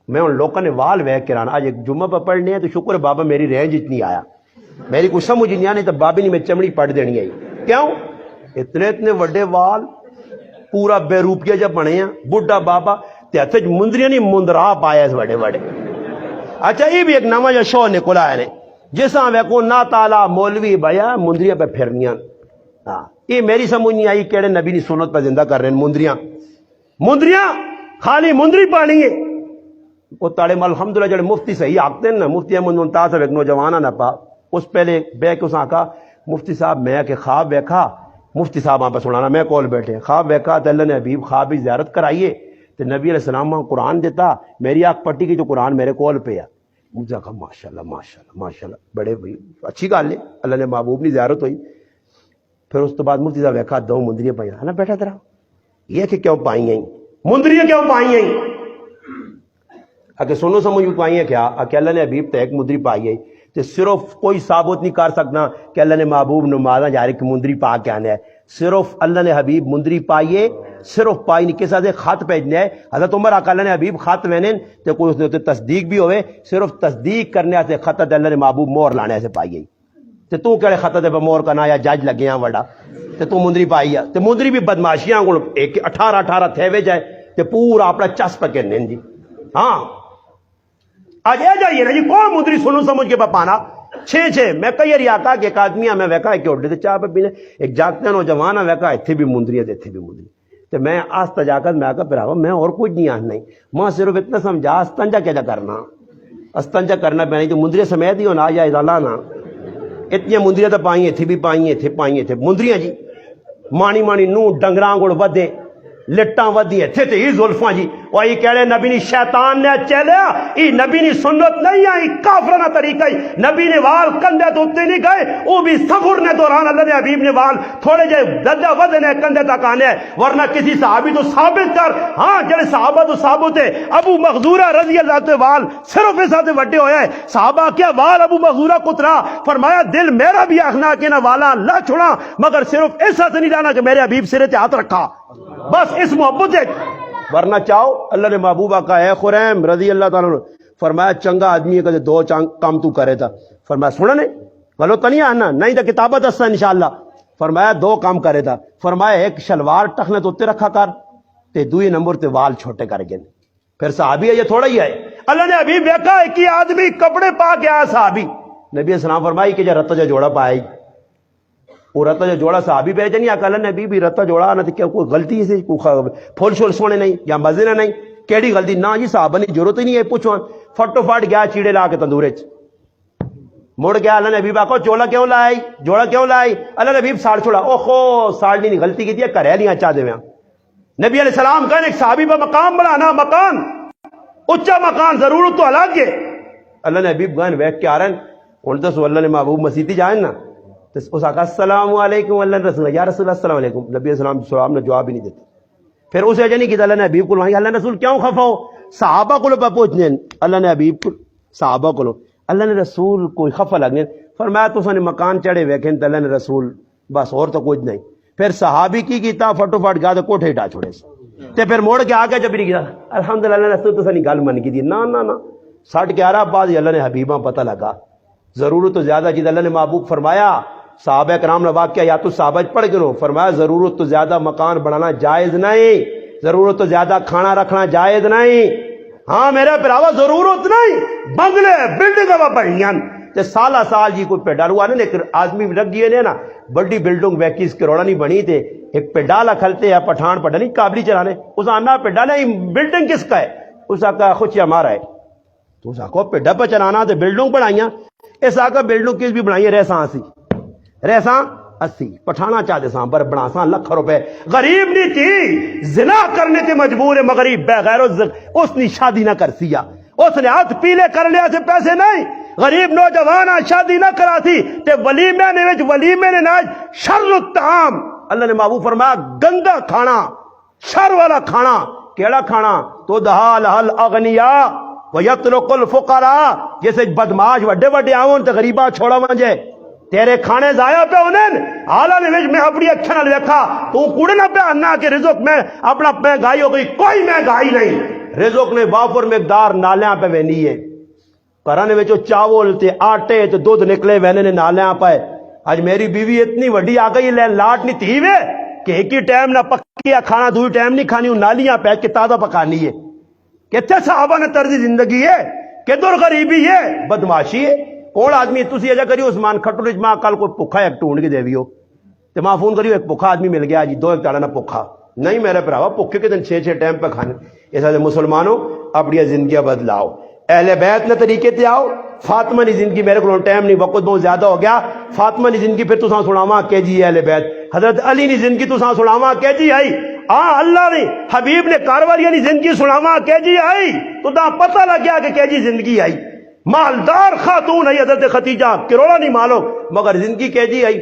میں ان لوگوں نے وال ویک کے رانا آج ایک جمعہ پہ پڑھنے ہیں تو شکر ہے بابا میری رینج اتنی آیا میری کچھ سمجھ نہیں آنے تو بابی نے میں چمڑی پڑھ دینی آئی کیوں اتنے وڈے وال پورا بے روپیہ جب بنے ہیں بڈھا بابا تے ہتھ مندریاں نہیں مندرا پایا اس وڈے وڈے اچھا یہ بھی ایک نواں جو شو نکلا ہے جیسا ویکو نا تالا مولوی بھیا مندریاں پہ پھرنیاں ہاں یہ میری سمجھ نہیں آئی کہڑے نبی نے سنت پہ زندہ کر رہے ہیں مندریاں خالی مندری پانی ہے وہ تاڑے الحمدللہ جڑے مفتی صحیح آکتے ہیں نا مفتی احمد ممتاز صاحب ایک نوجوان نہ پا اس پہلے بے کے اس آکا مفتی صاحب میں کہ خواب ویکھا مفتی صاحب آپ سنانا میں کول بیٹھے خواب ویکھا تو اللہ نے حبیب خواب بھی زیارت کرائیے تو نبی علیہ السلام قرآن دیتا میری آنکھ پٹی کی تو قرآن میرے کول پہ مجھے کہا ماشاءاللہ ماشاءاللہ ماشاءاللہ بڑے بھائی اچھی گل ہے اللہ نے محبوب کی زیارت ہوئی پھر اس تو بعد مفتی صاحب ویکھا دو مندریاں پائی نا بیٹھا تیرا یہ کہ کیوں پائی ہیں مندریاں کیوں پائی ہیں اگر سنو سمجھ پائی ہیں کیا کہ اللہ نے حبیب تے ایک مندری پائی ہے تو صرف کوئی ثابت نہیں کر سکنا کہ اللہ نے محبوب نمازاں جاری کی مندری پا کے آنا ہے صرف اللہ نے حبیب مندری پائیے صرف پائی نہیں کس سے خط بھیجنا ہے حضرت عمر آقا اللہ نے حبیب خط وینے تو کوئی اس نے تصدیق بھی ہوئے صرف تصدیق کرنے سے خط اللہ نے محبوب مور لانے سے پائی ہے تو کہڑے خط دے مور کرنا یا جج لگے ہیں وڈا تو مندری پائی ہے تو مندری بھی بدماشیاں کو 18 تھے وے جائے تو پورا اپنا چس پکے جی ہاں آج اے جائیے نا جی کون مندری سنو سمجھ کے پانا چھ میں کئی اری آقا کہ ایک آدمی میں ویکا ہے کہ اڈے چاہ پہ پینے ایک جاگتے نوجوان ویکا اتنے بھی مندری اتنے بھی مندری تو میں آستا جا کر میں آقا پھراوا میں اور کچھ نہیں آنا نہیں ماں صرف اتنا سمجھا استنجا کیا کرنا استنجا کرنا پہ نہیں تو مندری سمیت ہی ہونا یا لانا اتنی مندریاں تو پائیں اتنے بھی پائیں تھے مندریاں جی مانی نو ڈنگراں گڑ ودے لٹاں ودی اتنے تے ہی زلفاں جی وہ یہ کہہ رہے نبی نے شیطان نے چلیا یہ نبی نے سنت نہیں آئی کافرانہ طریقہ ہی نبی نے وال کندھے تو اتنے نہیں گئے وہ بھی سفر نے دوران اللہ نے حبیب نے وال تھوڑے جے درجہ ودنے کندھے تک آنے ورنہ کسی صحابی تو ثابت کر ہاں جڑے صحابہ تو ثابت ہے ابو مخزورہ رضی اللہ عنہ وال صرف اس ساتھ وڈے ہوئے صحابہ کیا وال ابو مخزورہ کترا فرمایا دل میرا بھی آخنا کہ نہ والا اللہ چھوڑا مگر صرف اس ساتھ نہیں جانا کہ میرے حبیب سرے تے ہاتھ رکھا بس اس محبت ہے ورنہ چاہو اللہ نے محبوبہ کا اے خریم رضی اللہ تعالیٰ عنہ فرمایا چنگا آدمی ہے کہ دو کام تو کرے تھا فرمایا سنا نہیں غلط نہیں آنا نہیں تو کتابت دستا انشاءاللہ فرمایا دو کام کرے تھا فرمایا ایک شلوار ٹخنے تو اتنے رکھا کر تے دوئی نمبر تے وال چھوٹے کر گئے پھر صحابی ہے یہ تھوڑا ہی ہے اللہ نے ابھی دیکھا ہے کہ آدمی کپڑے پا کے آیا صحابی نبی السلام فرمائی کہ جا رتا جا جوڑا پائے وہ رتا جو جوڑا صحابی پہ نہیں آقا اللہ نے بھی رتا جوڑا نہ کیا کوئی غلطی سے پھول شول سونے نہیں یا مزے نہیں کیڑی غلطی نہ جی صحابہ نے ضرورت ہی نہیں ہے پوچھوان فٹو فٹ گیا چیڑے لا کے تندورے مڑ گیا اللہ نے حبیب آقا چولا کیوں لائی جوڑا کیوں لائی اللہ نے حبیب ساڑ چھوڑا اوہو ساڑ نہیں غلطی کی تھی کرے نہیں چاہ دے میں نبی علیہ السلام کہنے ایک صحابی پہ مقام بڑھانا مکان اچھا مکان ضرورت تو الگ ہے اللہ نے حبیب گن ویک کے آ رہے ہیں ان تو اللہ نے محبوب مسیحی جائیں نا تو اس آقا السلام علیکم اللہ رسول یا رسول اللہ السلام علیکم نبی السلام نے جواب ہی نہیں دیتا پھر اسے اجے نہیں کیا اللہ نے حبیب کو اللہ رسول کیوں خفا ہو صحابہ کو پہ پوچھنے اللہ نے حبیب کو صحابہ کو اللہ نے رسول کوئی خفا لگنے فرمایا تو سنے مکان چڑھے ویکھیں تو اللہ نے رسول بس اور تو کچھ نہیں پھر صحابی کی کیتا فٹو فٹ گیا تو کوٹھے ہٹا چھوڑے تے پھر موڑ کے آگے جب نہیں کیا الحمدللہ اللہ رسول تو سنی گل من کی دی نا 11:30 بعد اللہ نے حبیباں پتہ لگا ضرورت تو زیادہ چیز اللہ نے محبوب فرمایا صحابہ کرام نے واقعہ یا تو صحابہ پڑھ گئے فرمایا ضرورت تو زیادہ مکان بنانا جائز نہیں ضرورت تو زیادہ کھانا رکھنا جائز نہیں ہاں میرے پراوا ضرورت نہیں بنگلے بلڈنگ بڑھیاں تے سالہ سال جی کوئی پیڈال ہوا نا ایک آدمی لگ گئے نے نا بڑی بلڈنگ 21 کروڑا نہیں بنی تھے ایک پیڈالا کھلتے ہیں پٹھان پٹھا نہیں قابلی چلانے اس آنا پیڈالا بلڈنگ کس کا ہے اس آقا خوشی ہمارا ہے تو اس آقا پیڈا پہ چلانا تو بلڈنگ بنائیاں اس آقا بلڈنگ کس بھی بنائیے رہساں رہساں 80 پٹھانا چاہتے ساں پر بنا ساں لکھ روپے غریب نہیں تھی زنا کرنے تے مجبور ہے مغریب بغیر اس نے شادی نہ کر سیا اس نے ہاتھ پیلے کر لیا سے پیسے نہیں غریب نوجوان شادی نہ کرا تھی تے ولیمے نے ناج شر الطعام اللہ نے محبوب فرمایا گندا کھانا شر والا کھانا کیڑا کھانا تو دہال حل اغنیاء ویترک الفقراء جیسے بدماش وڈے وڈے آون تے غریباں چھوڑا ونجے تیرے کھانے ضائع پہ انہیں حالہ نے میں اپنی اکھیں نال ویکھا تو کوڑے نہ پہ انا کہ رزق میں اپنا مہنگائی ہو گئی کوئی مہنگائی نہیں رزق نے وافر مقدار نالیاں پہ وینی ہے کرانے وچوں چاول تے آٹے تے دودھ نکلے وینے نے نالیاں پائے. آج میری بیوی اتنی وڈی آ گئی لین لاٹ نہیں تھی وے کہ ایک ہی ٹائم نہ پکیا کھانا دوئی ٹائم نہیں کھانی نالیاں پہ کہ تازہ پکانی ہے. کتنے صحابہ نے طرز زندگی ہے کدھر غریبی ہے بدماشی ہے. کون آدمی تسی اجا کریو عثمان کھٹو ماں کل کوئی بھوکا ایک ٹونڈ کے دیویو تے ماں فون کریو ایک بھوکا آدمی مل گیا جی دو ایک تاڑا نہ بھوکا نہیں میرے بھراوا بھوکے کے دن 6 ٹائم پہ کھانے. ایسا سے مسلمانوں اپنی زندگیاں بدلاؤ اہل بیت نے طریقے تے آؤ. فاطمہ کی زندگی میرے کو ٹائم نہیں وقت بہت زیادہ ہو گیا. فاطمہ کی زندگی پھر تساں سناواں کہ جی اہل بیت. حضرت علی کی زندگی تساں سناواں کہ جی آئی اللہ نے حبیب نے کاروالیاں کی زندگی سناواں کہ جی آئی تو دا پتہ لگ گیا کہ جی زندگی آئی. مالدار خاتون ہے حضرت ختیجہ کروڑا نہیں مالو مگر زندگی کہ جی آئی.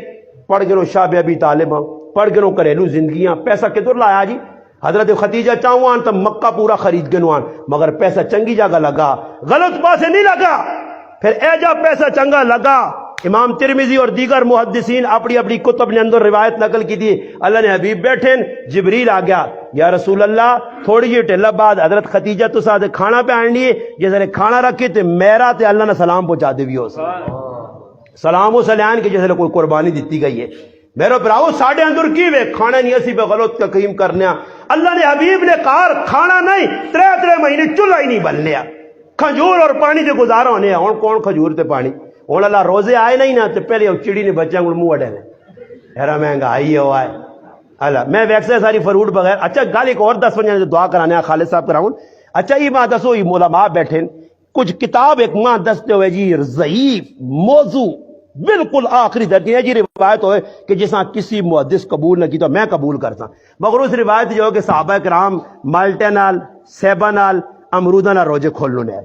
پڑھ گنو شاہ ابی طالب پڑھ گنو گھریلو زندگیاں پیسہ کدھر لایا جی. حضرت ختیجہ چاہوان تو مکہ پورا خرید گنوان مگر پیسہ چنگی جگہ لگا غلط پاسے نہیں لگا. پھر ایجا پیسہ چنگا لگا. امام ترمذی اور دیگر محدثین اپنی اپنی کتب نے اندر روایت نقل کی تھی. اللہ نے حبیب بیٹھے جبریل آ گیا یا رسول اللہ تھوڑی جی ٹھلا بعد حضرت ختیجہ تو ساتھ کھانا پہ آن لیے جیسے کھانا رکھے تو میرا تے اللہ نے سلام پہنچا دے بھی ہو سلام و سلیان کے جیسے کوئی قربانی دیتی گئی ہے. میرے براؤ ساڑھے اندر کی وے کھانا نہیں اسی پہ غلط تقیم کرنے. اللہ نے حبیب نے کہا کھانا نہیں 3 مہینے چولہا ہی نہیں بن لیا کھجور اور پانی سے گزارا ہونے ہوں کون کھجور تے پانی ہوں اللہ روزے آئے نہیں نا تو پہلے چڑی نے بچوں کو منہ اڈے ہیرا مہنگائی ہوا ہے اللہ میں ویکسے ساری فروٹ بغیر. اچھا گل ایک اور 10 بجے دعا کرانے خالد صاحب کراؤں. اچھا یہ ماں دسو یہ علماء بیٹھے کچھ کتاب ایک ماں دستے ہوئے جی ضعیف موضوع بالکل آخری درجے جی روایت ہوئے کہ جسا کسی محدث قبول نہ کی تو میں قبول کرتا مگر اس روایت جو کہ صحابہ کرام مالٹے نال سیبا نال امرودہ نال روزے کھولنے نے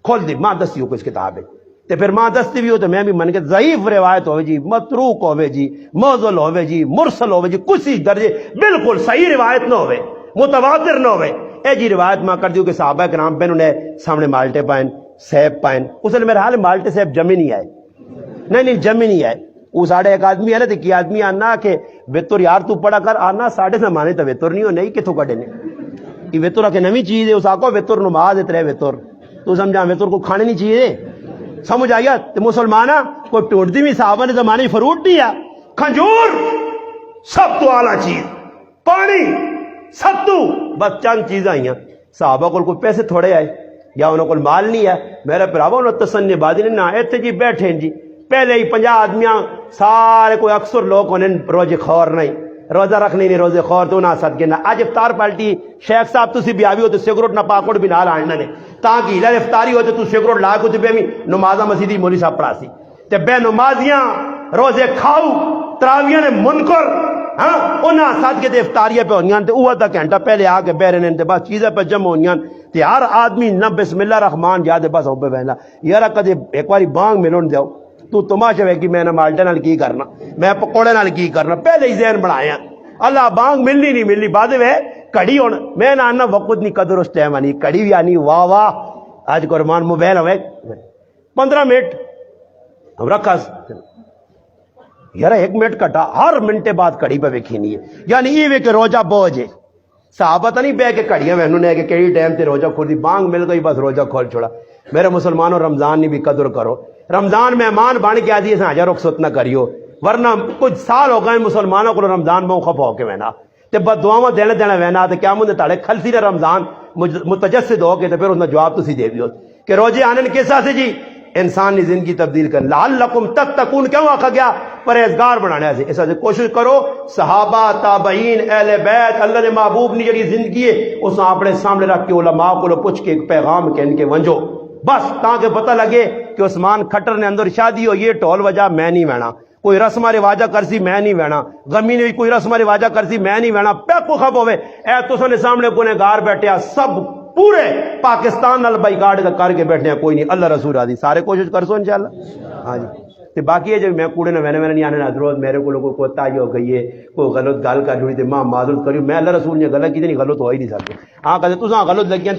کھول دی ماں دستی ہو کچھ کتاب ہے تے پھر ماں دستی بھی ہو تو میں بھی من کے ضعیف روایت ہوئے جی متروک ہوئے جی موزل ہوئے جی مرسل ہوئے جی کسی درجے بالکل صحیح روایت نہ ہوئے متواتر نہ ہوئے. اے جی روایت ماں کر دیو کہ صحابہ کرام پہ انہوں نے سامنے مالٹے پائن سیب پائن اس نے میرے حال مالٹے سیب جمع نہیں آئے نہیں جمع نہیں آئے. وہ ساڑھے ایک آدمی ہے نا تو کی آدمی آنا کہ ویتر یار تو پڑھا کر آنا ساڑھے زمانے تو ویتر نہیں ہو نہیں کتوں کٹے نے یہ ویتر آ کے نوی چیز ہے اس آکو ویتر نماز اترے ویتر تو سمجھا ویتر کو کھانے نہیں چاہیے سمجھ آئیا. تو مسلمانہ کوئی ٹوٹتی بھی صحابہ نے زمانے فروٹ دیا کھجور سب تو اعلیٰ چیز پانی سب تو بس چند چیزیں آئی صحابہ کو کوئی پیسے تھوڑے آئے یا انہوں کو مال نہیں ہے. میرے پراوا انہوں تسنی بادی نے نہ ایتھے جی بیٹھے جی پہلے ہی 50 آدمیاں سارے کوئی اکثر لوگ انہیں روزے خور نہیں روزہ رکھنے نہیں روزے خور تو نہ صدقے نہ آج افطار پالٹی شیخ صاحب تسی بھی آوی ہو تو سگروٹ نہ پاکوڑ بھی نال آننا نے تاکہ ہیلہ افطاری ہوتے تو سگروٹ لا کو تے بھی نمازہ مسیدی مولی صاحب پڑھاسی تے بے نمازیاں روزے کھاؤ تراویاں نے منکر ہاں انہاں صدقے تے افطاریاں پہ ہونیاں تے اوہ دا گھنٹہ پہلے آ کے بیرے نے تے بس چیزیں پہ جمع ہونیاں تے ہر آدمی نہ بسم اللہ الرحمن یاد بس ہو پہ بہنا یارا کدے ایک باری بانگ ملون دیو تو تماشا ہے کہ میں نے مالٹے نال کی کرنا میں پکوڑے نال کی کرنا پہلے ہی ذہن بنایا اللہ بانگ ملنی نہیں ملنی بعد میں کڑی ہونا میں نہ آنا وقت نہیں قدر اس ٹائم آنی کڑی بھی آنی واہ واہ آج قربان موبائل ہوئے 15 منٹ ہم رکھا یار 1 منٹ کٹا ہر منٹے بعد کڑی پہ ویکھی نہیں ہے یعنی یہ وے کہ روزہ بوجھ ہے صحابہ تو نہیں بہ کے کڑیاں میں نے کہ کئی ٹائم تے روزہ کھول دی بانگ مل گئی بس روزہ کھول چھوڑا. میرے مسلمانوں رمضان نے بھی قدر کرو رمضان مہمان بن کے آدھی ہجا رخصت نہ کریو ورنہ کچھ سال ہو گئے مسلمانوں کو رمضان میں خف ہو کے وینا تے بد دعاواں دینے دینا وینا تے کیا مند تاڑے کھلسی نے رمضان متجسد ہو کے تے پھر اس میں جواب تسی دے دیو کہ روزے آنے کیسا سے جی انسان نے زندگی تبدیل کر لعلکم تتقون کیوں آکھا گیا پرہیزگار بنانے سے ایسا سے کوشش کرو صحابہ تابعین اہل بیت اللہ نے محبوب نے جڑی زندگی ہے اس اپنے سامنے رکھ کے علماء کو پوچھ کے ایک پیغام کہن کے ونجو بس تاکہ پتہ لگے کہ عثمان کھٹر نے اندر شادی ہو یہ ٹول وجہ میں نہیں وینا کوئی رسمہ رواجہ کرسی میں نہیں وینا غمی نے کوئی رسمہ رواجہ کرسی میں نہیں وینا پہ کو خب ہوئے اے تساں نے سامنے گنہگار بیٹھے سب پورے پاکستان نال بائیکاٹ کا کر کے بیٹھنے کوئی نہیں اللہ رسول راضی سارے کوشش کرسو انشاءاللہ ہاں جی تے باقی ہے جو میں کوڑے نہ وینے نہیں آنے حضرت میرے کو لوگوں کو تائی ہو گئی ہے کوئی غلط گل کر جڑی تے ماں معذرت کریو میں اللہ رسول نے غلط کی نہیں غلط ہو ہی نہیں سکتے ہاں کہتے تساں غلط لگیاں